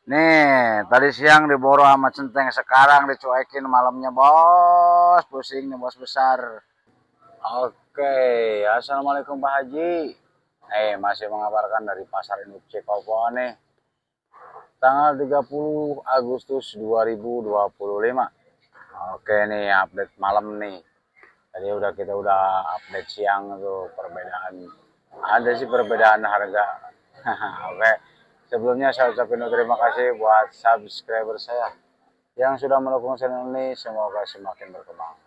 Nih, tadi siang diboro sama centeng, sekarang dicuekin malamnya, bos. Pusing nih, bos besar. Oke, assalamualaikum Pak Haji. Masih mengabarkan dari Pasar Induk Cikopo nih. Tanggal 30 Agustus 2025. Oke nih, update malam nih. Tadi kita udah update siang tuh perbedaan. Ada sih perbedaan harga. Oke. Sebelumnya saya ucapin terima kasih buat subscriber saya yang sudah mendukung channel ini, semoga semakin berkembang.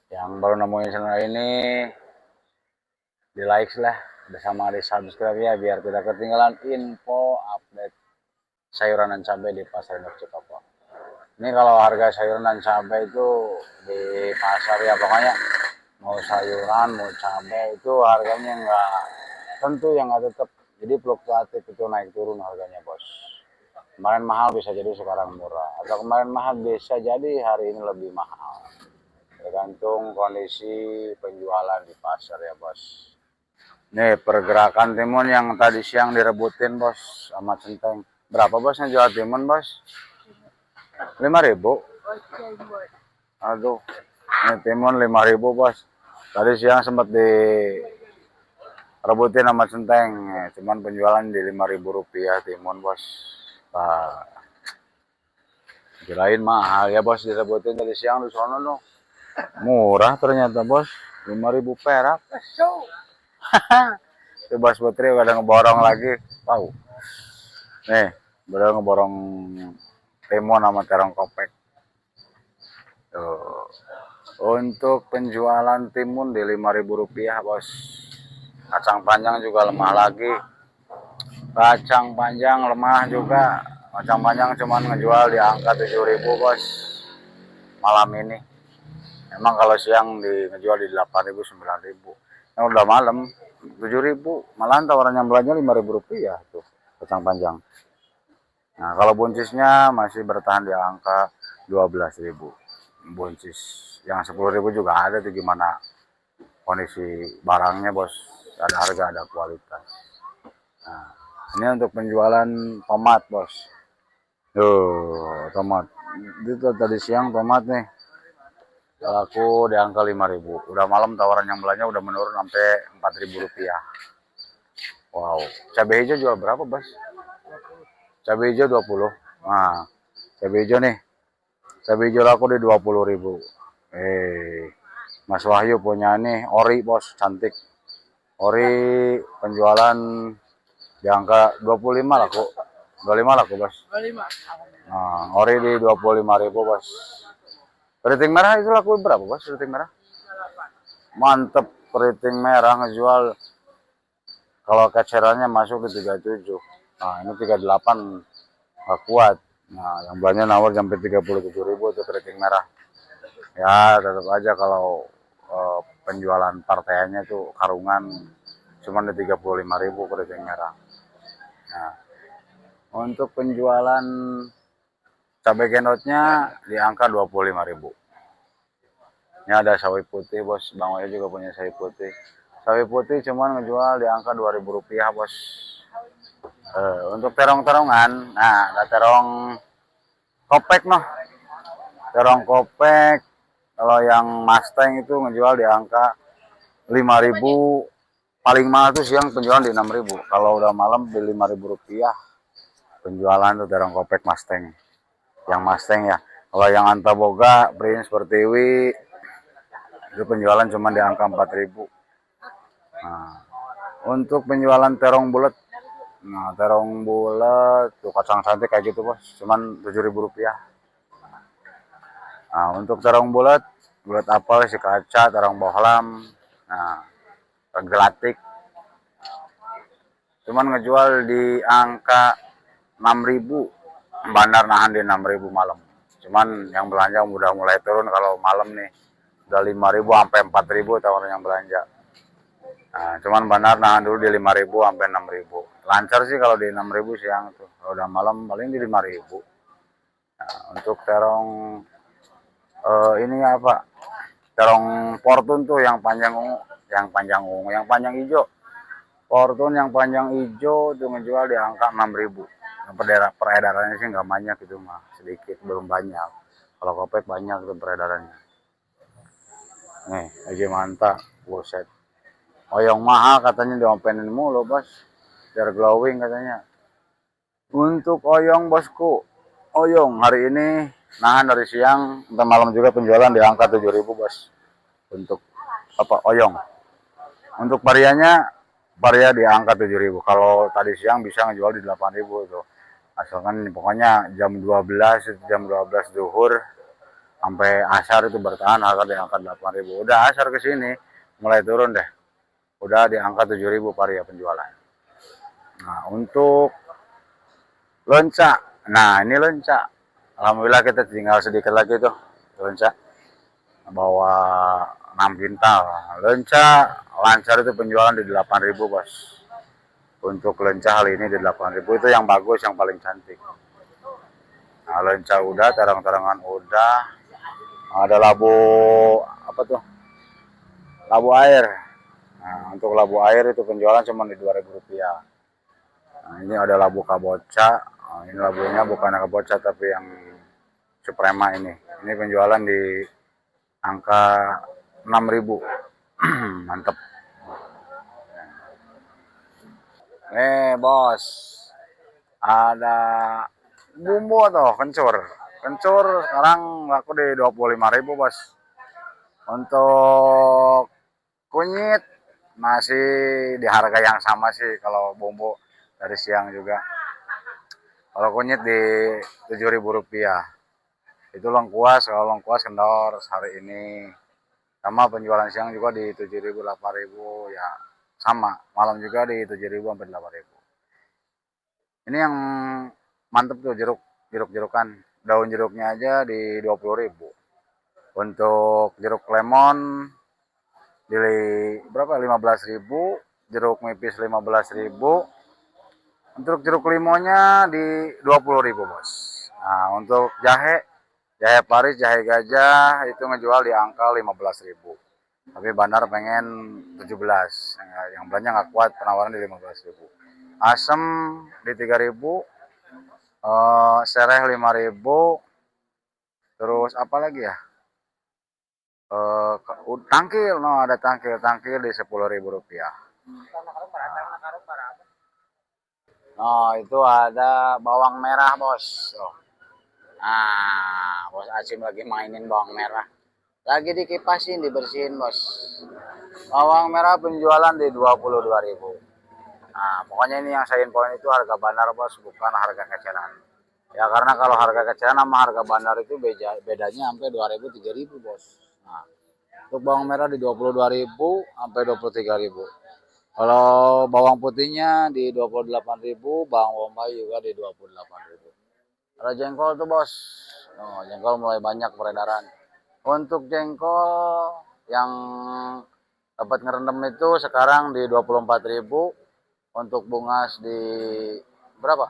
Yang baru nemuin channel ini, di like lah, bersama di subscribe ya, biar tidak ketinggalan info update sayuran dan cabai di pasar Induk Cikopo. Ini kalau harga sayuran dan cabai itu di pasar ya, pokoknya mau sayuran mau cabai itu harganya nggak tentu, yang nggak tetap, jadi fluktuatif, itu naik turun harganya, bos. Kemarin mahal bisa jadi sekarang murah, atau kemarin mahal bisa jadi hari ini lebih mahal, tergantung kondisi penjualan di pasar ya, bos. Nih pergerakan timun yang tadi siang direbutin, bos, sama centeng. Berapa, bos, yang jual timun, bos? 5.000. Aduh, ini timun 5.000, bos. Tadi siang sempat direbutin sama centeng, cuman penjualan di 5.000 rupiah timun, bos. Kirain mahal ya, bos, direbutin tadi siang di sono loh. Murah ternyata, bos. 5.000 perak. Itu Bos Putri udah ngeborong lagi. Wow. Nih, udah ngeborong timun sama terong kopek. Tuh. Untuk penjualan timun di 5.000 rupiah, bos. Kacang panjang juga lemah lagi. Kacang panjang lemah juga. Kacang panjang cuman ngejual di angka 7.000, bos. Malam ini. Emang kalau siang ngejual di 8.000, 9.000. Yang udah malam 7.000. Malahan tawaran yang belanja 5.000 rupiah tuh kacang panjang. Nah, kalau buncisnya masih bertahan di angka 12.000. Buncis yang 10.000 juga ada tuh, gimana kondisi barangnya, bos. Ada harga, ada kualitas. Nah, ini untuk penjualan tomat, bos. Tuh, tomat. Itu tadi siang tomat nih laku di angka 5.000. Udah malam tawaran yang belanja udah menurun sampai 4.000 rupiah. Wow. Cabai hijau jual berapa, bos? Cabai hijau 20. Nah, cabai hijau nih. Cabai hijau laku di 20.000. Mas Wahyu punya nih ori, bos, cantik. Ori penjualan di angka 25 laku. 25 laku, bos. 25. Nah, ori di 25.000, bos. Keriting merah itu laku berapa, bos? Keriting merah? Mantep, keriting merah ngejual. Kalau kecerannya masuk di 37. Nah, ini 38 nggak kuat. Nah, yang belanja nawar sampai 37.000 itu keriting merah. Ya, tetap aja kalau penjualan partainya itu karungan cuma di 35.000 keriting merah. Nah, untuk penjualan cabai gendotnya di angka 25.000. Ini ada sawi putih, bos. Bang Oya juga punya sawi putih. Sawi putih cuman ngejual di angka 2.000 rupiah, bos. Untuk terong-terongan, nah ada terong kopek noh. Terong kopek, kalau yang Mustang itu ngejual di angka 5.000. Paling mahal tuh siang penjualan di 6.000. Kalau udah malam di 5.000 rupiah. Penjualan tuh terong kopek Mustang. Yang Mustang ya. Kalau yang Antaboga, Prince Pertiwi, itu penjualan cuma di angka 4.000. Nah, untuk penjualan terong bulat, nah terong bulat tuh kacang cantik kayak gitu, bos, cuman 7.000 rupiah. Nah, untuk terong bulat, bulat apel, si kaca, terong bohlam, nah gelatik, cuman ngejual di angka 6.000. Bandar nahan di 6.000 malam. Cuman yang belanja udah mulai turun kalau malam nih. Udah 5.000 sampai 4.000 tawaran yang belanja. Nah, cuman bandar nahan dulu di 5.000 sampai 6.000. Lancar sih kalau di 6.000 siang tuh. Kalau udah malam paling di 5.000. Nah, untuk terong ini apa? Terong Fortune tuh yang panjang ungu, yang panjang hijau. Fortune yang panjang hijau tuh ngejual di angka 6.000. peredarannya sih nggak banyak itu mah, sedikit, belum banyak. Kalau kopek banyak tuh peredarannya. Nih aja mantap, buset. Oyong mahal katanya diopenin mulu bos, biar glowing katanya. Untuk oyong bosku, oyong hari ini nahan dari siang sampai malam juga penjualan di angka 7.000 bos. Untuk apa oyong. Untuk variannya varia di angka 7.000. Kalau tadi siang bisa ngejual di 8.000 itu. Asalkan pokoknya jam 12 zuhur sampai asar itu bertahan harga di angka 8.000. Udah asar ke sini mulai turun deh. Udah di angka 7.000 varia penjualan. Nah, untuk lonca. Nah, ini lonca. Alhamdulillah kita tinggal sedikit lagi tuh lonca. Bawa 6 kintal. Lenca lancar itu penjualan di 8.000 bos. Untuk lenca kali ini di 8.000 itu yang bagus, yang paling cantik. Nah, lenca udah, terang-terangan udah. Ada labu apa tuh? Labu air. Nah, untuk labu air itu penjualan cuma di 2.000 rupiah. Nah, ini ada labu kaboca. Nah, ini labunya bukan kaboca tapi yang Suprema ini. Ini penjualan di angka 6.000. Mantep. Nih bos, ada bumbu tuh kencur. Kencur sekarang laku di 25.000 bos. Untuk kunyit masih di harga yang sama sih kalau bumbu dari siang juga. Kalau kunyit di 7.000 rupiah. Itu lengkuas, kalau lengkuas kendor hari ini. Sama penjualan siang juga di 7.000, 8.000 ya sama. Malam juga di 7.000 sampai 8.000. Ini yang mantep tuh jeruk-jerukan. Daun jeruknya aja di 20.000. Untuk jeruk lemon di berapa? 15.000. Jeruk nipis 15.000. Untuk jeruk limonya di 20.000 bos. Nah untuk jahe Paris, jahe gajah itu ngejual di angka 15.000. Tapi bandar pengen 17. Yang belanja nggak kuat penawaran di 15.000. Asem di 3.000. Sereh 5.000. Terus apa lagi ya? Tangkil, no ada tangkil di 10.000 rupiah. Oh itu ada bawang merah bos. Oh. Nah, bos Asim lagi mainin bawang merah. Lagi dikipasin, dibersihin bos. Bawang merah penjualan di 22.000. Nah, pokoknya ini yang saya infoin itu harga bandar bos, bukan harga keceran. Ya karena kalau harga keceran sama harga bandar itu bedanya sampai 2.000 3.000 bos. Nah, untuk bawang merah di 22.000 sampai 23.000. Kalau bawang putihnya di 28.000, bawang bombay juga di 28.000. Ada jengkol tuh bos. Oh, jengkol mulai banyak peredaran. Untuk jengkol yang dapat ngerendam itu sekarang di 24.000. Untuk bungas di berapa?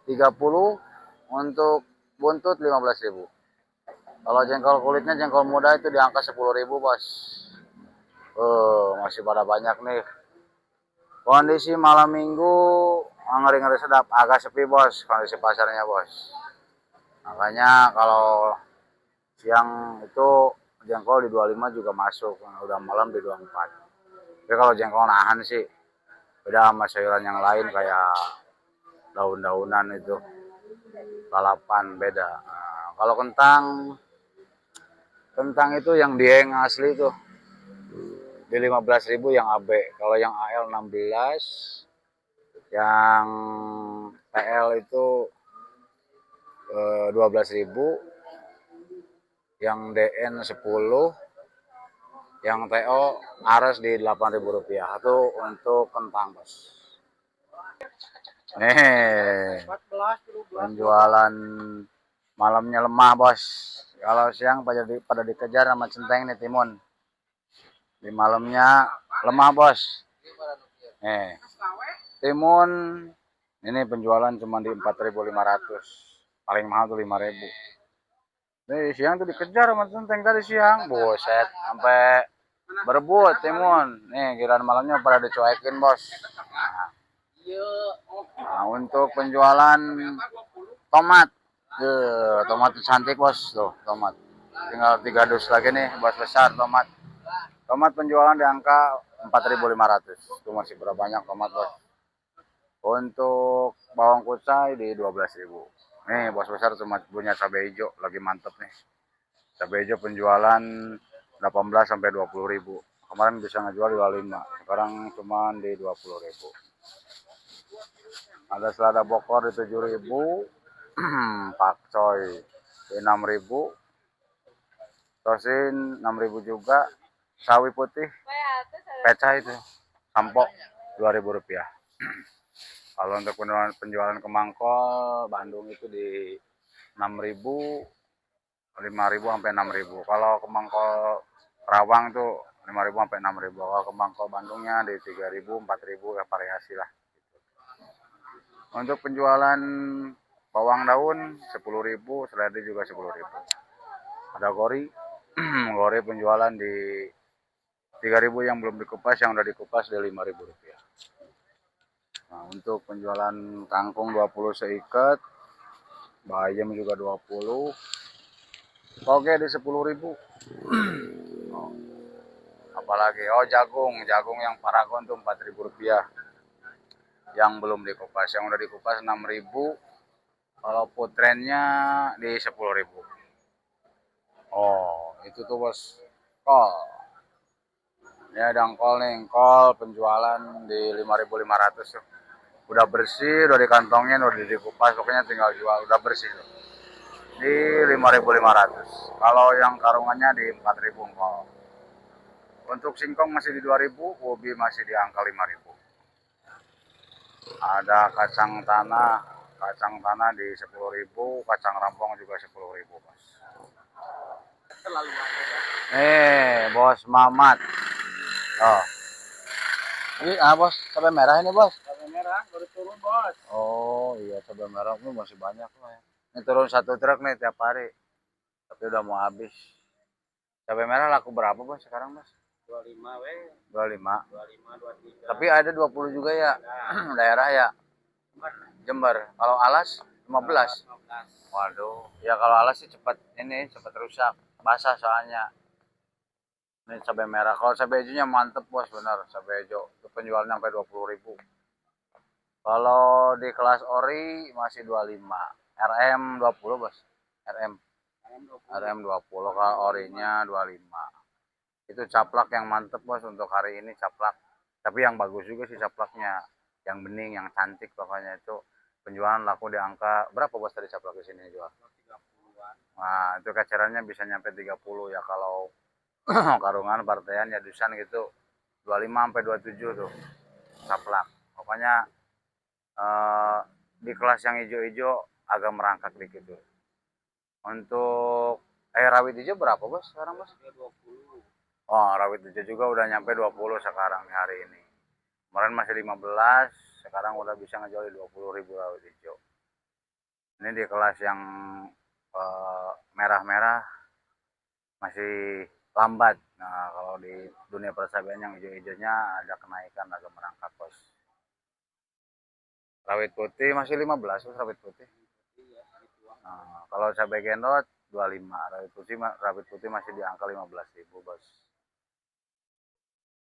30. Untuk buntut 15.000. Kalau jengkol kulitnya, jengkol muda itu di angka 10.000 bos. Masih pada banyak nih. Kondisi malam minggu ngeri-ngeri sedap, agak sepi bos kondisi pasarnya bos. Makanya kalau siang itu jengkol di 25 juga masuk, udah malam di 24. Tapi kalau jengkol nahan sih beda sama sayuran yang lain kayak daun-daunan itu, lalapan beda. Nah, kalau kentang itu yang dieng asli itu di 15.000 yang AB. Kalau yang AL 16, yang PL itu 12.000, yang DN 10, yang TO Ares di 8.000 rupiah. Itu untuk kentang bos. Nih penjualan malamnya lemah bos. Kalau siang pada dikejar sama centeng nih timun. Di malamnya lemah bos. Nih timun ini penjualan cuma di 4.500. Paling mahal tuh 5.000. Nih siang tuh dikejar sama centeng tadi siang. Buset, sampai berebut timun. Nih giliran malamnya pada dicuekin bos. Nah, Nah, untuk penjualan tomat, tomat cantik bos, tuh tomat. Tinggal 3 dus lagi nih, bos besar tomat. Tomat penjualan di angka 4.500. Itu masih berapa banyak tomat bos. Untuk bawang kucai di 12.000. Nih bos besar cuma punya cabai hijau lagi mantep nih. Cabai hijau penjualan 18 sampai 20.000. Kemarin bisa ngejual 25, sekarang cuma di 20.000. Ada selada bokor di 7.000, pakcoy di 6.000, tosin 6.000 juga, sawi putih, pecah itu, sampok 2.000 rupiah. Kalau untuk penjualan ke mangkol Bandung itu di 6.000, 5.000 sampai 6.000. Kalau ke mangkol Rawang tuh 5.000 sampai 6.000. Kalau ke mangkol Bandungnya di 3.000, 4.000 ya variasi lah. Untuk penjualan bawang daun 10.000, seledri juga 10.000. Ada gori, gori penjualan di 3.000 yang belum dikupas, yang udah dikupas di 5.000 rupiah. Nah, untuk penjualan kangkung 20 seikat, bayam juga 20, toge di 10.000. Apalagi jagung yang paragon tuh 4.000 rupiah. Yang belum dikupas, yang udah dikupas 6.000. Kalau putrennya di 10.000. Oh, itu tuh bos, kol. Ya ada kol nih, kol penjualan di 5.500 tuh. Udah bersih, udah dikantongin, udah dikupas, pokoknya tinggal jual, udah bersih tuh. Di 5.500. Kalau yang karungannya di 4.000 kol. Untuk singkong masih di 2.000, ubi masih di angka 5.000. Ada kacang tanah di 10.000, kacang rampong juga 10.000 bos. Bos Mamat. Oh. Ini bos, cabai merah ini bos. Cabai merah baru turun bos. Oh iya, cabai merah pun masih banyak lah ya. Ini turun 1 truk nih tiap hari. Tapi udah mau habis. Cabai merah laku berapa bos sekarang bos? 25 weh. 25. 25, 23. Tapi ada 20 juga ya. Daerah ya. Jember. Kalau alas 15. 15. Waduh. Ya kalau alas sih cepat rusak. Basah soalnya. Ini cabai merah. Kalau cabai hijaunya mantep bos, benar. Cabai hijau itu penjualnya sampai 20.000. Kalau di kelas ori masih 25. RM 20 bos. RM 20. Kalau orinya 25. Itu caplak yang mantep bos untuk hari ini, caplak. Tapi yang bagus juga sih caplaknya. Yang bening, yang cantik pokoknya itu. Penjualan laku di angka berapa bos tadi caplak di sini jual? 30-an. Nah, itu kacarannya bisa nyampe 30 ya kalau karungan partaian ya dusan gitu 25 sampai 27 tuh caplak. Pokoknya di kelas yang hijau-hijau agak merangkak dikit tuh. Untuk rawit hijau berapa bos sekarang bos? 20. Oh, rawit hijau juga udah nyampe 20 sekarang hari ini. Kemarin masih 15, sekarang udah bisa ngejual di 20.000 rawit hijau. Ini di kelas yang merah-merah masih lambat. Nah, kalau di dunia persabian yang hijau-hijaunya ada kenaikan, agak merangkak bos. Rawit putih masih 15 bos, rawit putih. Nah, kalau cabai gendot 25, rawit putih masih di angka 15.000 bos.